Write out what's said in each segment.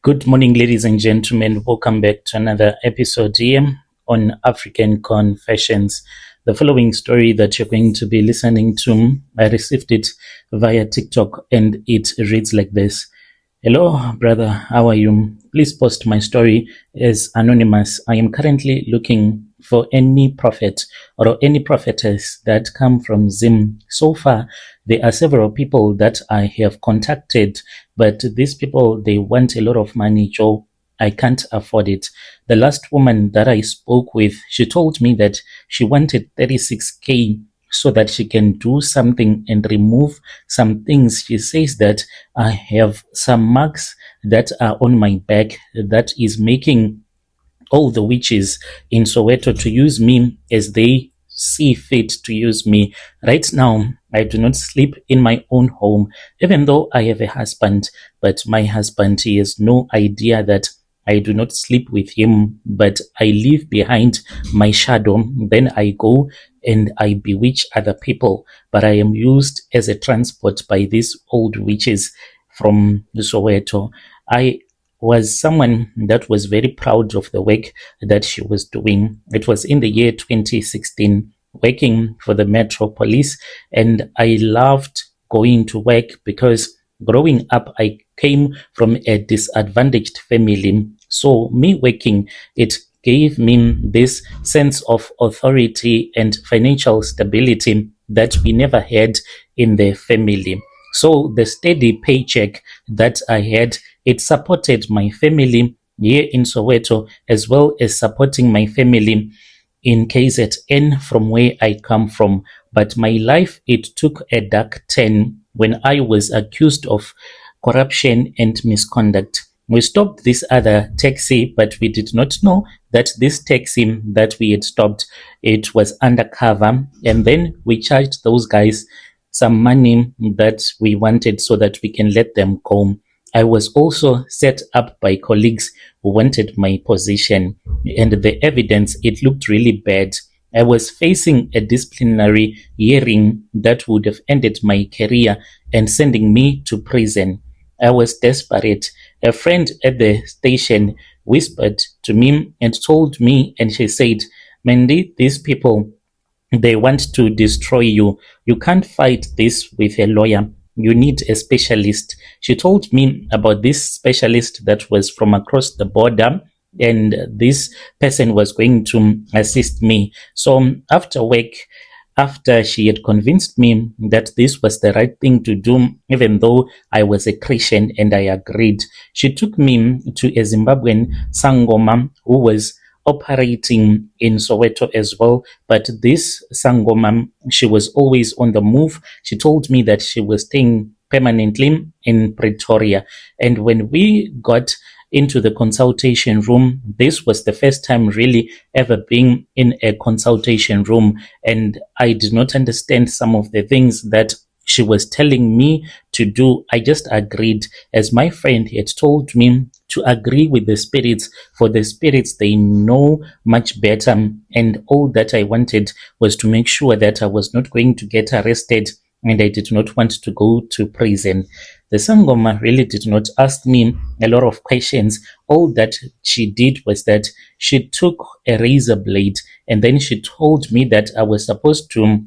Good morning, ladies and gentlemen. Welcome back to another episode here on African Confessions. The following story that you're going to be listening to, I received it via TikTok and it reads like this. Hello, brother. How are you? Please post my story as anonymous. I am currently looking for any prophet or any prophetess that come from Zim. So far, there are several people that I have contacted, but these people, they want a lot of money, Joe. I can't afford it. The last woman that I spoke with, she told me that she wanted 36K so that she can do something and remove some things. She says that I have some marks that are on my back that is making all the witches in Soweto to use me as they see fit to use me. Right now, I do not sleep in my own home, even though I have a husband, but my husband, he has no idea that I do not sleep with him, but I leave behind my shadow. Then I go and I bewitch other people, but I am used as a transport by these old witches from Soweto. I was someone that was very proud of the work that she was doing. It was in the year 2016, working for the Metro Police, and I loved going to work because growing up, I came from a disadvantaged family. So me working, it gave me this sense of authority and financial stability that we never had in the family. So the steady paycheck that I had, it supported my family here in Soweto, as well as supporting my family in KZN from where I come from. But my life, it took a dark turn when I was accused of corruption and misconduct. We stopped this other taxi, but we did not know that this taxi that we had stopped, it was undercover. And then we charged those guys some money that we wanted so that we can let them go. I was also set up by colleagues who wanted my position, and the evidence, it looked really bad. I was facing a disciplinary hearing that would have ended my career and sending me to prison. I was desperate. A friend at the station whispered to me and told me, and she said, Mandy, these people, they want to destroy you. You can't fight this with a lawyer. You need a specialist. She told me about this specialist that was from across the border, and this person was going to assist me. So after work, after she had convinced me that this was the right thing to do, even though I was a Christian and I agreed, she took me to a Zimbabwean Sangoma who was operating in Soweto as well. But this Sangoma, she was always on the move. She told me that she was staying permanently in Pretoria. And when we got into the consultation room, this was the first time really ever being in a consultation room. And I did not understand some of the things that she was telling me to do. I just agreed, as my friend had told me, to agree with the spirits, for the spirits, they know much better. And all that I wanted was to make sure that I was not going to get arrested, and I did not want to go to prison. The Sangoma really did not ask me a lot of questions. All that she did was that she took a razor blade and then she told me that I was supposed to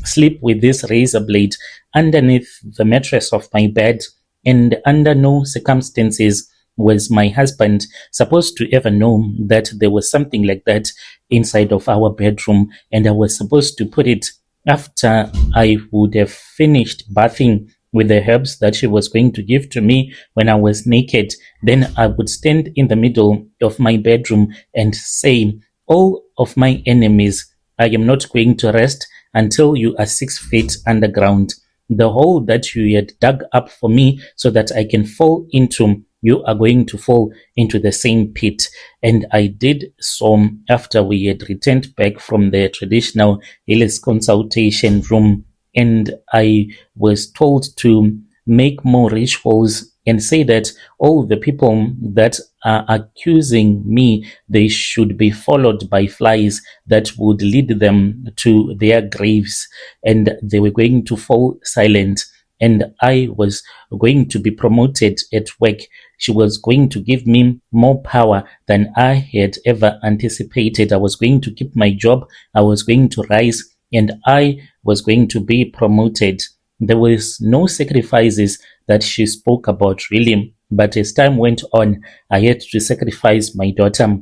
sleep with this razor blade underneath the mattress of my bed, and under no circumstances was my husband supposed to ever know that there was something like that inside of our bedroom, and I was supposed to put it after I would have finished bathing with the herbs that she was going to give to me when I was naked. Then I would stand in the middle of my bedroom and say, all of my enemies, I am not going to rest until you are 6 feet underground. The hole that you had dug up for me so that I can fall into, you are going to fall into the same pit. And I did so after we had returned back from the traditional Hillis consultation room. And I was told to make more rituals and say that all the people that are accusing me, they should be followed by flies that would lead them to their graves, and they were going to fall silent. and I was going to be promoted at work. She was going to give me more power than I had ever anticipated. I was going to keep my job. I was going to rise, and I was going to be promoted. There was no sacrifices that she spoke about, really. But as time went on, I had to sacrifice my daughter.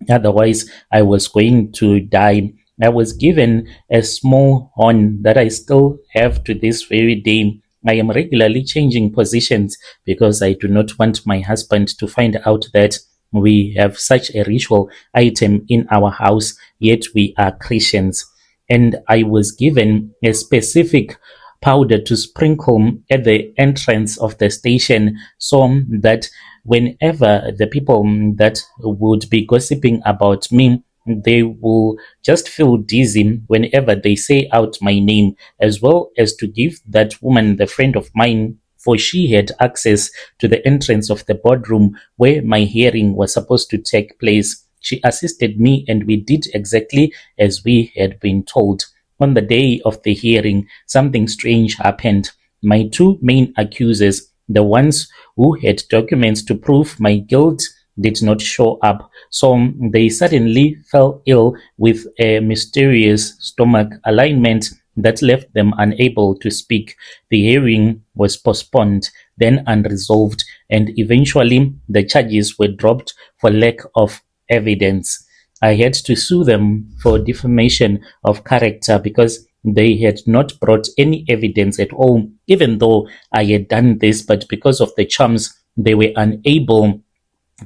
Otherwise, I was going to die. I was given a small horn that I still have to this very day. I am regularly changing positions because I do not want my husband to find out that we have such a ritual item in our house, yet we are Christians. And I was given a specific powder to sprinkle at the entrance of the station so that whenever the people that would be gossiping about me, they will just feel dizzy whenever they say out my name, as well as to give that woman, the friend of mine, for she had access to the entrance of the boardroom where my hearing was supposed to take place. She assisted me, and we did exactly as we had been told. On the day of the hearing, something strange happened. My two main accusers, the ones who had documents to prove my guilt, did not show up. So they suddenly fell ill with a mysterious stomach alignment that left them unable to speak. The hearing was postponed, then unresolved, and eventually the charges were dropped for lack of evidence. I had to sue them for defamation of character because they had not brought any evidence at all, even though I had done this, but because of the charms, they were unable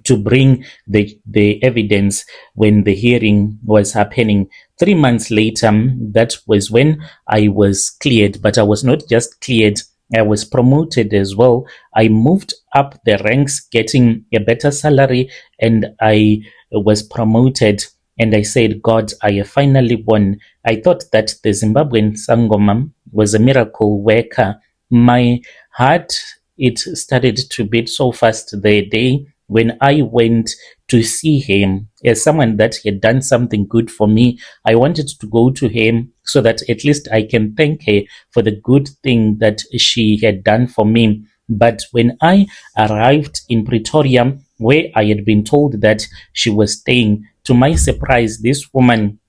to bring the evidence when the hearing was happening. 3 months later, that was when I was cleared, but I was not just cleared, I was promoted as well. I moved up the ranks, getting a better salary, and I was promoted. And I said, God, I have finally won. I thought that the Zimbabwean Sangoma was a miracle worker. My heart, it started to beat so fast the day when I went to see him as someone that had done something good for me. I wanted to go to him so that at least I can thank her for the good thing that she had done for me. But when I arrived in Pretoria, where I had been told that she was staying, to my surprise, this woman,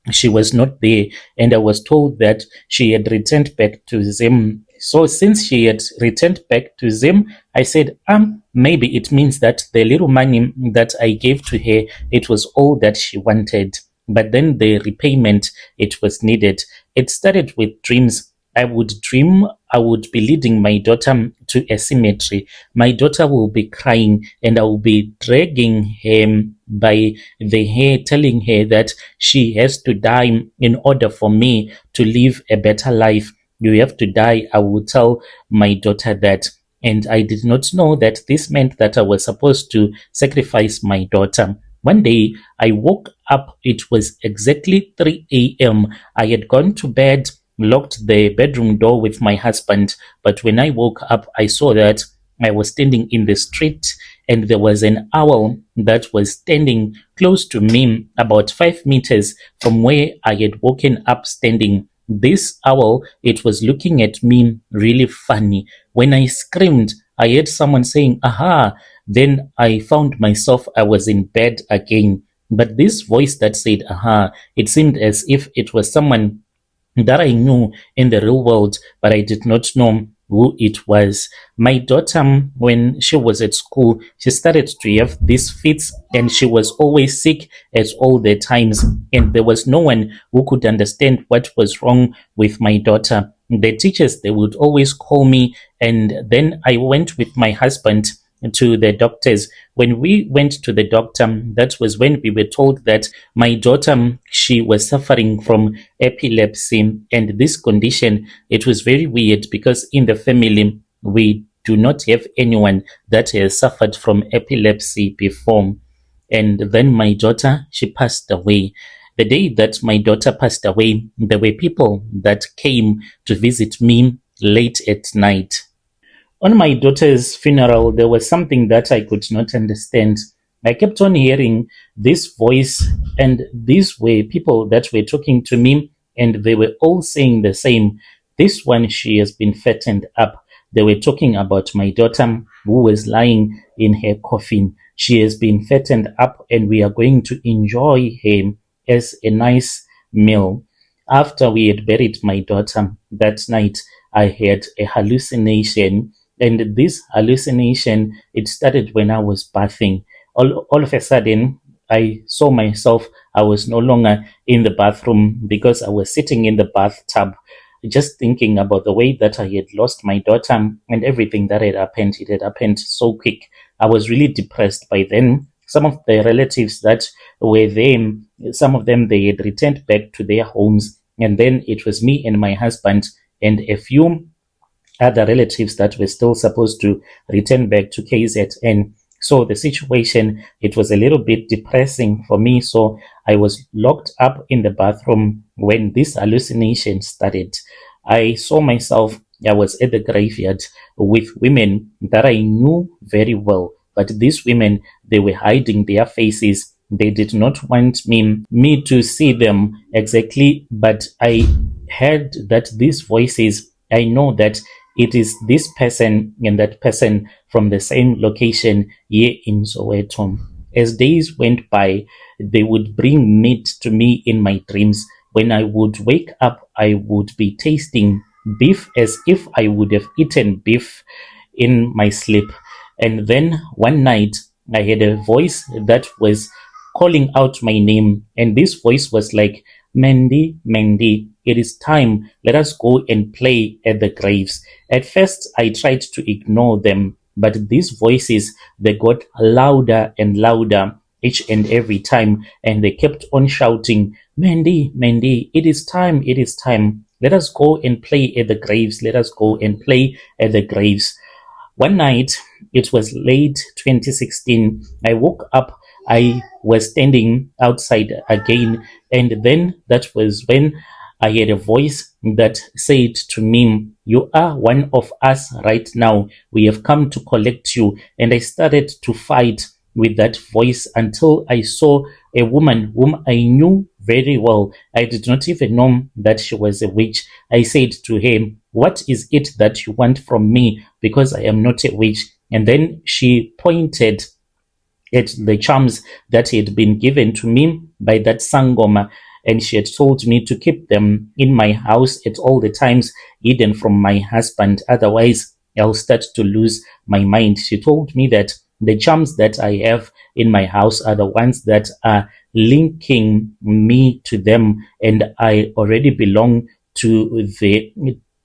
she was not there, and I was told that she had returned back to Zim. So since she had returned back to Zim, I said, maybe it means that the little money that I gave to her, it was all that she wanted. But then the repayment, it was needed. It started with dreams. I would dream I would be leading my daughter to a cemetery. My daughter will be crying, and I will be dragging her by the hair, telling her that she has to die in order for me to live a better life. You have to die. I will tell my daughter that. And I did not know that this meant that I was supposed to sacrifice my daughter. One day I woke up, it was exactly 3 a.m. I had gone to bed, locked the bedroom door with my husband, but when I woke up, I saw that I was standing in the street, and there was an owl that was standing close to me, about 5 meters from where I had woken up standing. This owl, it was looking at me really funny. When I screamed, I heard someone saying, aha. Then I found myself, I was in bed again. But this voice that said, aha, it seemed as if it was someone that I knew in the real world, but I did not know who it was. My daughter, when she was at school, she started to have these fits, and she was always sick at all the times, and there was no one who could understand what was wrong with my daughter. The teachers, they would always call me, and then I went with my husband to the doctors. When we went to the doctor, that was when we were told that my daughter, she was suffering from epilepsy. And this condition, it was very weird because in the family, we do not have anyone that has suffered from epilepsy before. And then my daughter, she passed away. The day that my daughter passed away, there were people that came to visit me late at night. On my daughter's funeral, there was something that I could not understand. I kept on hearing this voice, and these were people that were talking to me, and they were all saying the same. This one, she has been fattened up. They were talking about my daughter who was lying in her coffin. She has been fattened up, and we are going to enjoy her as a nice meal. After we had buried my daughter that night, I had a hallucination, and this hallucination, it started when I was bathing. All of a sudden, I saw myself. I was no longer in the bathroom because I was sitting in the bathtub, just thinking about the way that I had lost my daughter and everything that had happened. It had happened so quick. I was really depressed by then. Some of the relatives that were there, some of them, they had returned back to their homes, and then it was me and my husband and a few other relatives that were still supposed to return back to KZN. So the situation, it was a little bit depressing for me. So I was locked up in the bathroom when this hallucination started. I saw myself, I was at the graveyard with women that I knew very well. But these women, they were hiding their faces. They did not want me to see them exactly. But I heard that these voices, I know that it is this person and that person from the same location here in Soweto. As days went by, they would bring meat to me in my dreams. When I would wake up, I would be tasting beef as if I would have eaten beef in my sleep. And then one night, I had a voice that was calling out my name. And this voice was like, Mandy, Mandy, it is time. Let us go and play at the graves. At first, I tried to ignore them, but these voices, they got louder and louder each and every time, and they kept on shouting, Mandy, Mandy, it is time, it is time. Let us go and play at the graves. Let us go and play at the graves. One night, it was late 2016, I woke up. I was standing outside again, and then that was when I had a voice that said to me, you are one of us right now. We have come to collect you. And I started to fight with that voice until I saw a woman whom I knew very well. I did not even know that she was a witch. I said to her, what is it that you want from me? Because I am not a witch. And then she pointed at the charms that had been given to me by that Sangoma, and she had told me to keep them in my house at all the times, hidden from my husband. Otherwise, I'll start to lose my mind. She told me that the charms that I have in my house are the ones that are linking me to them, and I already belong to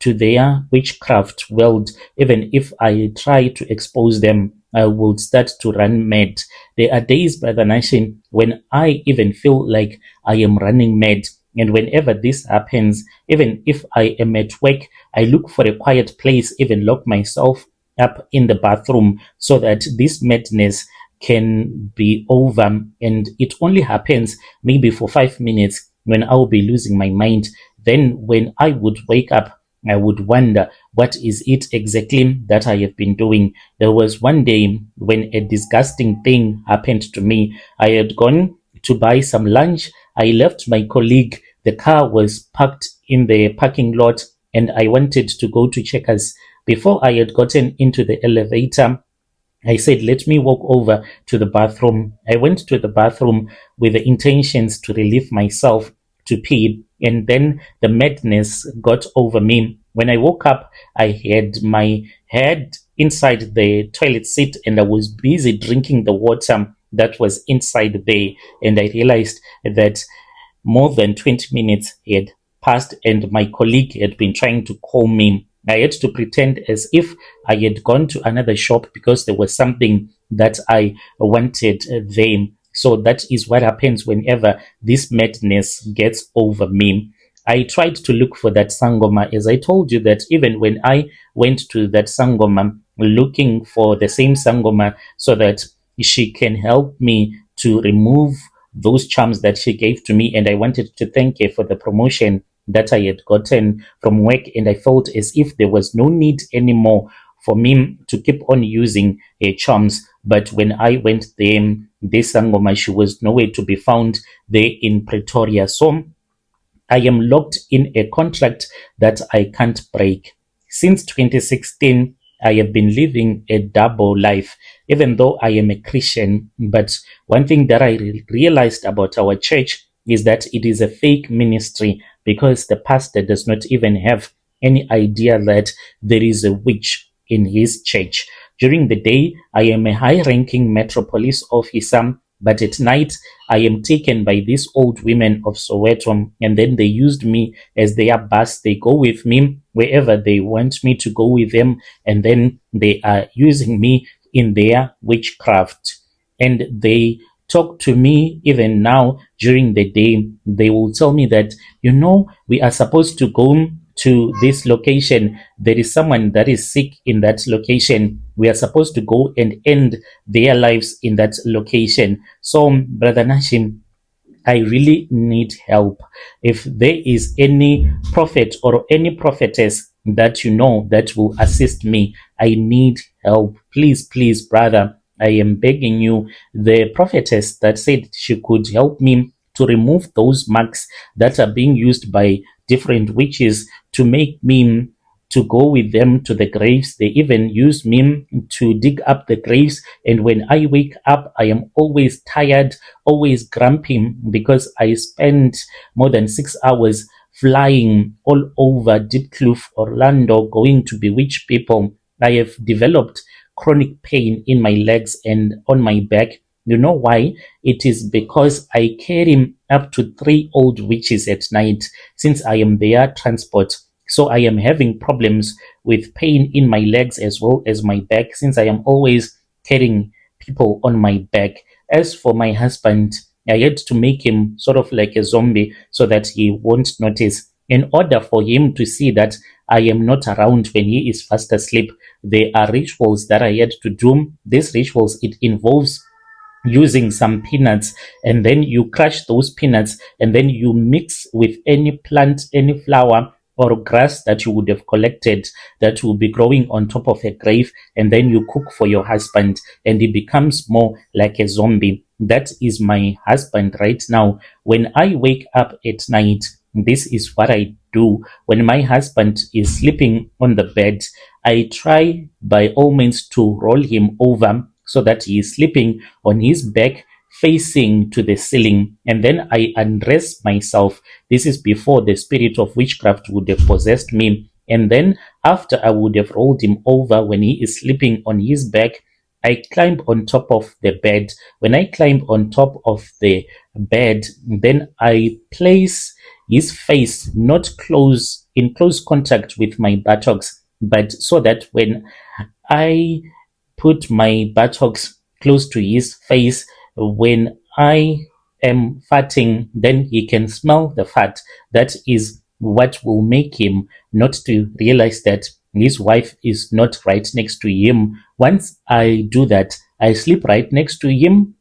their witchcraft world. Even if I try to expose them, I will start to run mad. There are days, Brother Nation, when I even feel like I am running mad. And whenever this happens, even if I am at work, I look for a quiet place, even lock myself up in the bathroom so that this madness can be over. And it only happens maybe for 5 minutes when I'll be losing my mind. Then when I would wake up, I would wonder, what is it exactly that I have been doing? There was one day when a disgusting thing happened to me. I had gone to buy some lunch. I left my colleague. The car was parked in the parking lot, and I wanted to go to Checkers. Before I had gotten into the elevator, I said, let me walk over to the bathroom. I went to the bathroom with the intentions to relieve myself, to pee, and then the madness got over me. When I woke up, I had my head inside the toilet seat, and I was busy drinking the water that was inside there, and I realized that more than 20 minutes had passed, and my colleague had been trying to call me. I had to pretend as if I had gone to another shop because there was something that I wanted there. So that is what happens whenever this madness gets over me. I tried to look for that Sangoma, as I told you that even when I went to that Sangoma looking for the same Sangoma so that she can help me to remove those charms that she gave to me, and I wanted to thank her for the promotion that I had gotten from work, and I felt as if there was no need anymore for me to keep on using her charms. But when I went there, this Sangoma, she was nowhere to be found there in Pretoria. So I am locked in a contract that I can't break. Since 2016, I have been living a double life, even though I am a Christian. But one thing that I realized about our church is that it is a fake ministry because the pastor does not even have any idea that there is a witch in his church. During the day, I am a high ranking Metro Police officer, but at night, I am taken by these old women of Soweto, and then they used me as their bus. They go with me wherever they want me to go with them, and then they are using me in their witchcraft. And they talk to me even now during the day. They will tell me that, we are supposed to go to this location. There is someone that is sick in that location. We are supposed to go and end their lives in that location. So, Brother Nashim, I really need help. If there is any prophet or any prophetess that that will assist me, I need help. Please, please, brother, I am begging you. The prophetess that said she could help me to remove those marks that are being used by different witches to make me to go with them to the graves. They even use me to dig up the graves. And when I wake up, I am always tired, always grumpy because I spend more than 6 hours flying all over Deep Kloof, Orlando, going to bewitch people. I have developed chronic pain in my legs and on my back. You know why? It is because I carry up to 3 old witches at night since I am their transport. So I am having problems with pain in my legs as well as my back since I am always carrying people on my back. As for my husband, I had to make him sort of like a zombie so that he won't notice. In order for him to see that I am not around when he is fast asleep, there are rituals that I had to do. These rituals, it involves using some peanuts, and then you crush those peanuts and then you mix with any plant, any flower or grass that you would have collected that will be growing on top of a grave, and then you cook for your husband and he becomes more like a zombie. That is my husband right now. When I wake up at night, this is what I do. When my husband is sleeping on the bed, I try by all means to roll him over so that he is sleeping on his back facing to the ceiling, and then I undress myself. This is before the spirit of witchcraft would have possessed me. And then after I would have rolled him over when he is sleeping on his back, I climb on top of the bed. When I climb on top of the bed, then I place his face not in close contact with my buttocks, but so that when I put my buttocks close to his face, when I am farting, then he can smell the fat. That is what will make him not to realize that his wife is not right next to him. Once I do that, I sleep right next to him,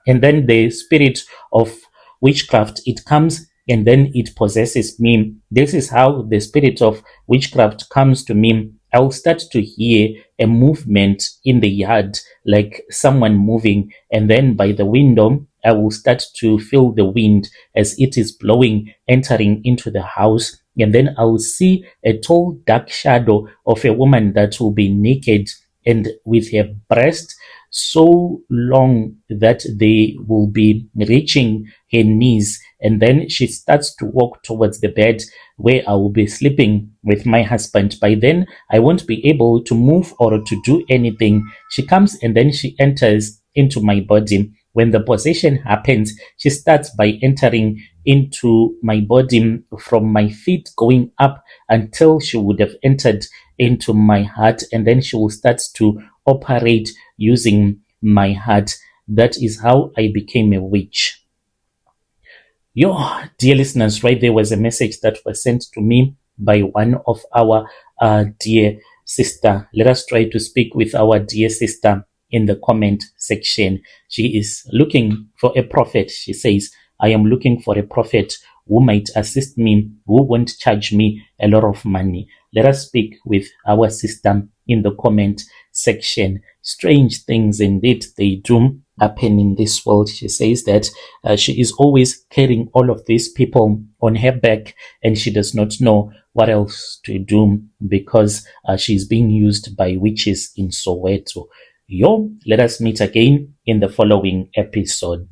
and then the spirit of witchcraft, it comes and then it possesses me. This is how the spirit of witchcraft comes to me. I'll start to hear a movement in the yard, like someone moving, and then by the window, I will start to feel the wind as it is blowing, entering into the house, and then I will see a tall, dark shadow of a woman that will be naked and with her breast so long that they will be reaching her knees, and then she starts to walk towards the bed where I will be sleeping with my husband. By then, I won't be able to move or to do anything. She comes and then she enters into my body. When the possession happens, she starts by entering into my body from my feet going up until she would have entered into my heart, and then she will start to operate using my heart. That is how I became a witch. Dear listeners, right there was a message that was sent to me by one of our dear sister. Let us try to speak with our dear sister in the comment section. She is looking for a prophet. She says, I am looking for a prophet who might assist me, who won't charge me a lot of money. Let us speak with our sister in the comment section. Strange things indeed they do. happen in this world. She says that she is always carrying all of these people on her back, and she does not know what else to do because she's being used by witches in Soweto. Let us meet again in the following episode.